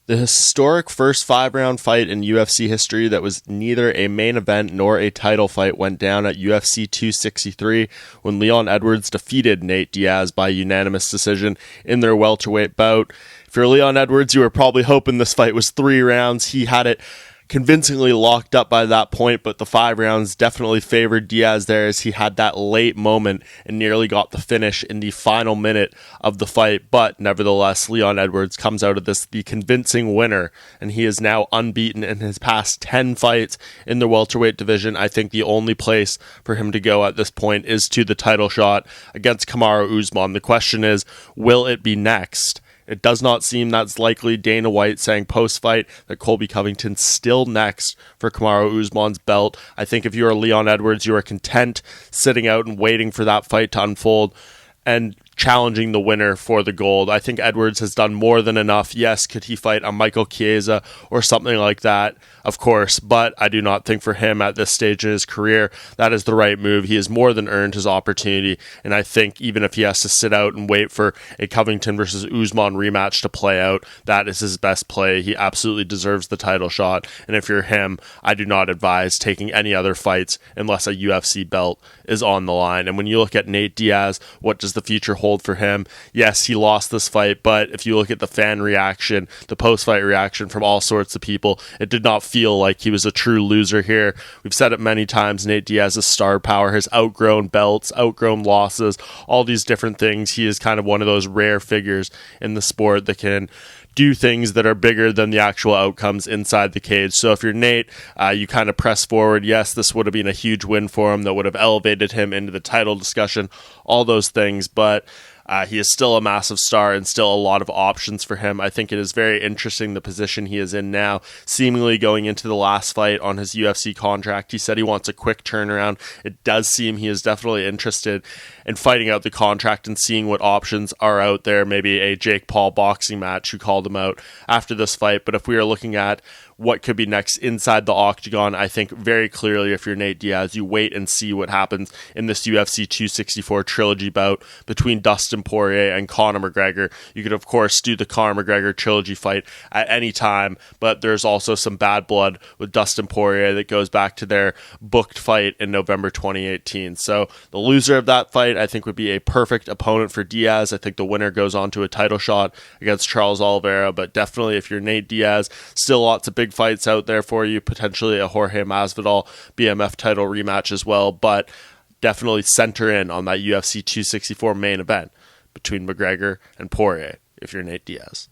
The historic first 5-round fight in UFC history that was neither a main event nor a title fight went down at UFC 263 when Leon Edwards defeated Nate Diaz by unanimous decision in their welterweight bout. If you're Leon Edwards, you were probably hoping this fight was 3 rounds. He had it convincingly locked up by that point, but the 5 rounds definitely favored Diaz there as he had that late moment and nearly got the finish in the final minute of the fight. But nevertheless, Leon Edwards comes out of this the convincing winner, and he is now unbeaten in his past 10 fights in the welterweight division. I think the only place for him to go at this point is to the title shot against Kamaru Usman. The question is, will it be next? It does not seem that's likely. Dana White saying post-fight that Colby Covington's still next for Kamaru Usman's belt. I think if you're Leon Edwards, you are content sitting out and waiting for that fight to unfold and challenging the winner for the gold. I think Edwards has done more than enough. Yes, could he fight a Michael Chiesa or something like that? Of course, but I do not think for him at this stage in his career that is the right move. He has more than earned his opportunity, and I think even if he has to sit out and wait for a Covington versus Usman rematch to play out, that is his best play. He absolutely deserves the title shot, and if you're him, I do not advise taking any other fights unless a UFC belt is on the line. And when you look at Nate Diaz, what does the future hold for him? Yes, he lost this fight, but if you look at the fan reaction, the post-fight reaction from all sorts of people, it did not feel like he was a true loser here. We've said it many times, Nate Diaz's star power has outgrown belts, outgrown losses, all these different things. He is kind of one of those rare figures in the sport that can do things that are bigger than the actual outcomes inside the cage. So if you're Nate, you kind of press forward. Yes, this would have been a huge win for him that would have elevated him into the title discussion, all those things, but he is still a massive star and still a lot of options for him. I think it is very interesting the position he is in now, seemingly going into the last fight on his UFC contract. He said he wants a quick turnaround. It does seem he is definitely interested in fighting out the contract and seeing what options are out there, maybe a Jake Paul boxing match who called him out after this fight. But if we are looking at what could be next inside the octagon, I think very clearly if you're Nate Diaz, you wait and see what happens in this UFC 264 trilogy bout between Dustin Poirier and Conor McGregor. You could, of course, do the Conor McGregor trilogy fight at any time, but there's also some bad blood with Dustin Poirier that goes back to their booked fight in November 2018. So the loser of that fight, I think, would be a perfect opponent for Diaz. I think the winner goes on to a title shot against Charles Oliveira, but definitely if you're Nate Diaz, still lots of big fights out there for you, potentially a Jorge Masvidal BMF title rematch as well, but definitely center in on that UFC 264 main event between McGregor and Poirier if you're Nate Diaz.